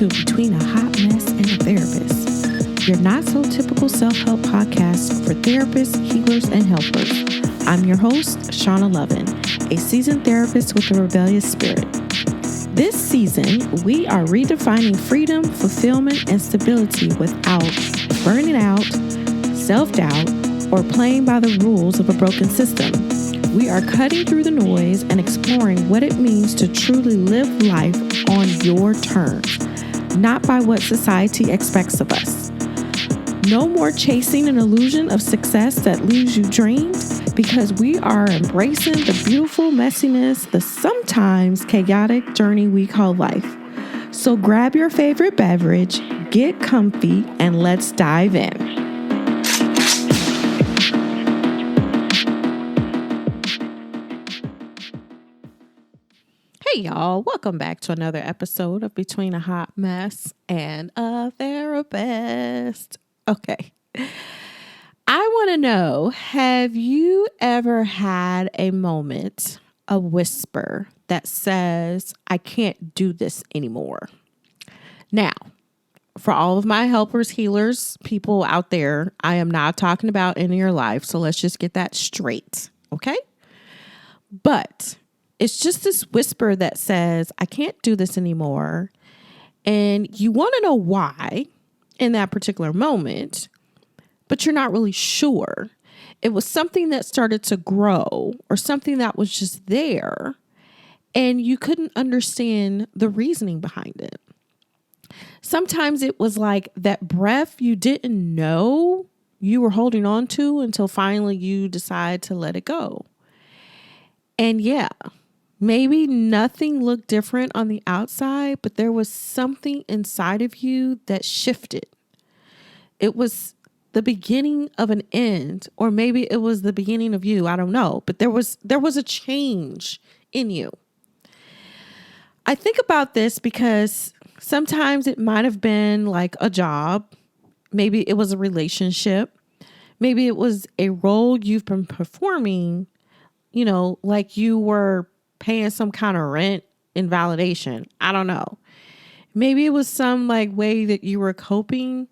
to Between a Hot Mess and a Therapist, your not so typical self-help podcast for therapists, healers, and helpers. I'm your host, Shauna Lovin, a seasoned therapist with a rebellious spirit. This season, we are redefining freedom, fulfillment, and stability without burning out, self-doubt, or playing by the rules of a broken system. We are cutting through the noise and exploring what it means to truly live life on your terms, not by what society expects of us. No more chasing an illusion of success that leaves you drained, because we are embracing the beautiful messiness, the sometimes chaotic journey we call life. So grab your favorite beverage, get comfy, and let's dive in. Hey y'all, welcome back to another episode of Between a Hot Mess and a Therapist. Okay. I want to know, have you ever had a moment, a whisper that says, I can't do this anymore? Now, for all of my helpers, healers, people out there, I am not talking about in your life. So let's just get that straight. Okay. But it's just this whisper that says, I can't do this anymore. And you want to know why in that particular moment, but you're not really sure. It was something that started to grow or something that was just there, and you couldn't understand the reasoning behind it. Sometimes it was like that breath you didn't know you were holding on to until finally you decide to let it go. And yeah, maybe nothing looked different on the outside, but there was something inside of you that shifted. It was the beginning of an end, or maybe it was the beginning of you. I don't know, but there was a change in you. I think about this because sometimes it might have been like a job. Maybe it was a relationship. Maybe it was a role you've been performing, like you were paying some kind of rent in validation. I don't know. Maybe it was some like way that you were coping,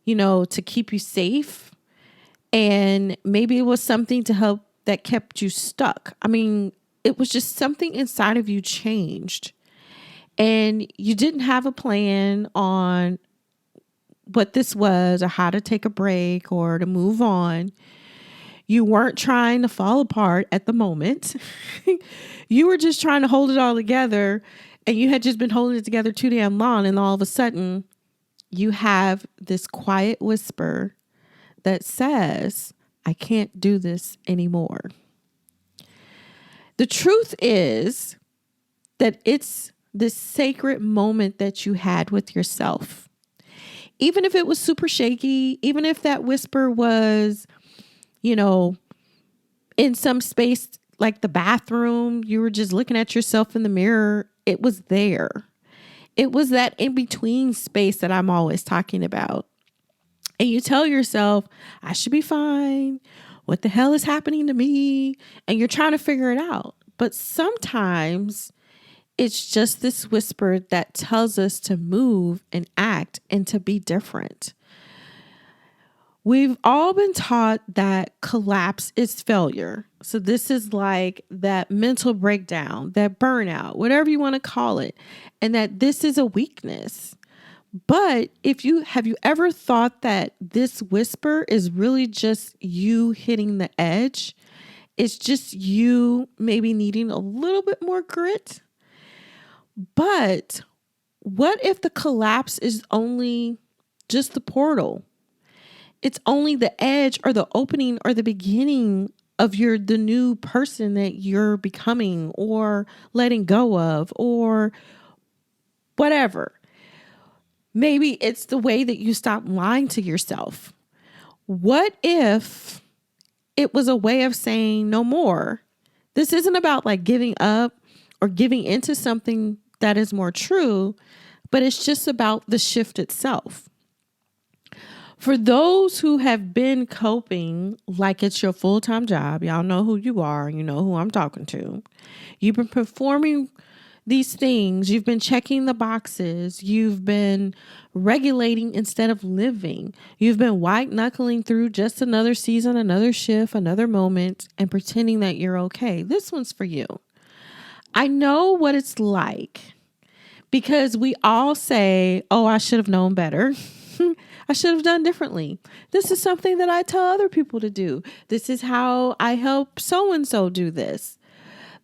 to keep you safe. And maybe it was something to help that kept you stuck. I mean, it was just something inside of you changed. And you didn't have a plan on what this was or how to take a break or to move on. You weren't trying to fall apart at the moment. You were just trying to hold it all together, and you had just been holding it together too damn long. And all of a sudden you have this quiet whisper that says, I can't do this anymore. The truth is that it's this sacred moment that you had with yourself. Even if it was super shaky, even if that whisper was, in some space like the bathroom, you were just looking at yourself in the mirror, it was there. It was that in-between space that I'm always talking about. And you tell yourself, I should be fine. What the hell is happening to me? And you're trying to figure it out. But sometimes it's just this whisper that tells us to move and act and to be different. We've all been taught that collapse is failure. So this is like that mental breakdown, that burnout, whatever you want to call it, and that this is a weakness. But have you ever thought that this whisper is really just you hitting the edge? It's just you maybe needing a little bit more grit. But what if the collapse is only just the portal? It's only the edge or the opening or the beginning of the new person that you're becoming or letting go of or whatever. Maybe it's the way that you stop lying to yourself. What if it was a way of saying no more? This isn't about like giving up or giving into something that is more true, but it's just about the shift itself. For those who have been coping like it's your full-time job, y'all know who you are, you know who I'm talking to. You've been performing these things. You've been checking the boxes. You've been regulating instead of living. You've been white knuckling through just another season, another shift, another moment, and pretending that you're okay. This one's for you. I know what it's like because we all say, oh, I should have known better. I should have done differently. This is something that I tell other people to do. This is how I help so-and-so do this.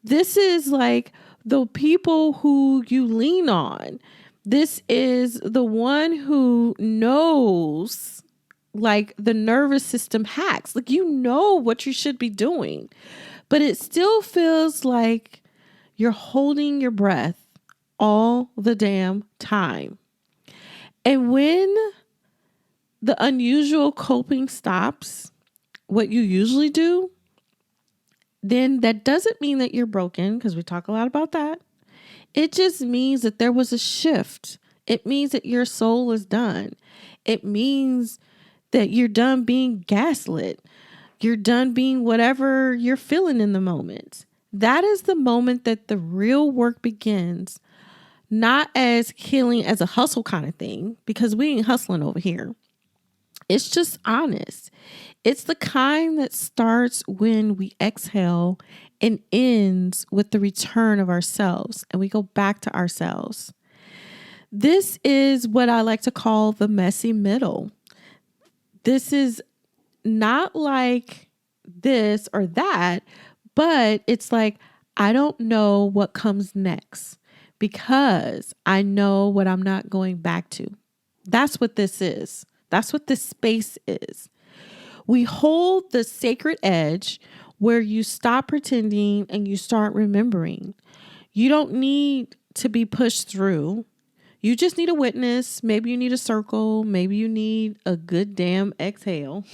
This is like the people who you lean on. This is the one who knows like the nervous system hacks. Like, you know what you should be doing, but it still feels like you're holding your breath all the damn time. And when the unusual coping stops, what you usually do, then that doesn't mean that you're broken, because we talk a lot about that. It just means that there was a shift. It means that your soul is done. It means that you're done being gaslit. You're done being whatever you're feeling in the moment. That is the moment that the real work begins, not as healing as a hustle kind of thing, because we ain't hustling over here. It's just honest. It's the kind that starts when we exhale and ends with the return of ourselves, and we go back to ourselves. This is what I like to call the messy middle. This is not like this or that, but it's like, I don't know what comes next because I know what I'm not going back to. That's what this is. That's what this space is. We hold the sacred edge where you stop pretending and you start remembering. You don't need to be pushed through. You just need a witness. Maybe you need a circle. Maybe you need a good damn exhale.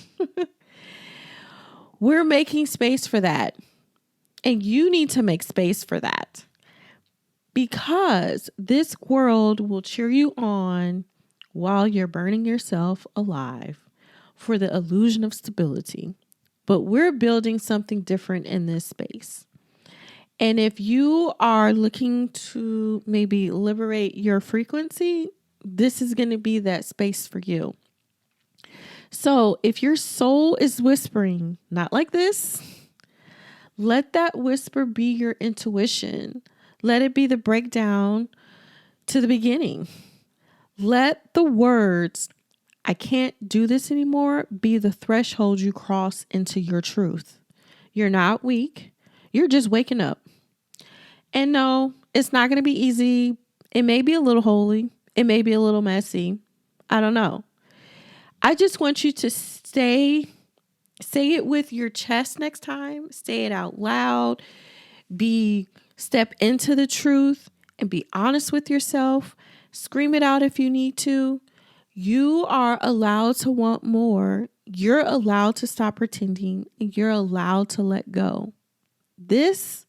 We're making space for that. And you need to make space for that. Because this world will cheer you on while you're burning yourself alive for the illusion of stability. But we're building something different in this space. And if you are looking to maybe liberate your frequency, this is going to be that space for you. So if your soul is whispering, not like this, let that whisper be your intuition. Let it be the breakdown to the beginning. Let the words, I can't do this anymore, be the threshold you cross into your truth. You're not weak. You're just waking up. And no, it's not going to be easy. It may be a little holy. It may be a little messy. I don't know. I just want you to say it with your chest next time. Say it out loud. Step into the truth and be honest with yourself. Scream it out if you need to. You are allowed to want more. You're allowed to stop pretending, and you're allowed to let go. This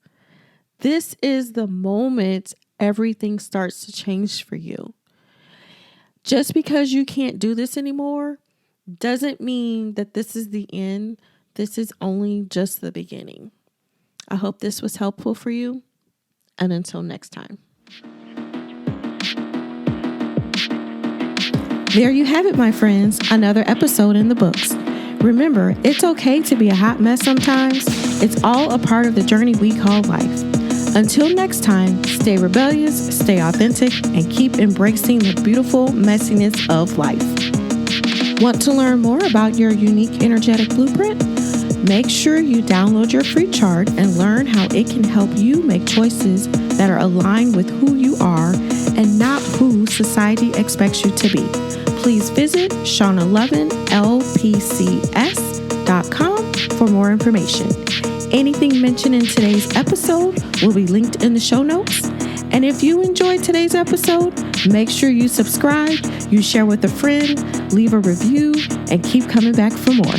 is the moment everything starts to change for you. Just because you can't do this anymore doesn't mean that this is the end. This is only just the beginning. I hope this was helpful for you. And until next time. There you have it, my friends. Another episode in the books. Remember, it's okay to be a hot mess sometimes. It's all a part of the journey we call life. Until next time, stay rebellious, stay authentic, and keep embracing the beautiful messiness of life. Want to learn more about your unique energetic blueprint? Make sure you download your free chart and learn how it can help you make choices that are aligned with who you are and not who society expects you to be. Please visit ShaunaLovinLPCS.com for more information. Anything mentioned in today's episode will be linked in the show notes. And if you enjoyed today's episode, make sure you subscribe, you share with a friend, leave a review, and keep coming back for more.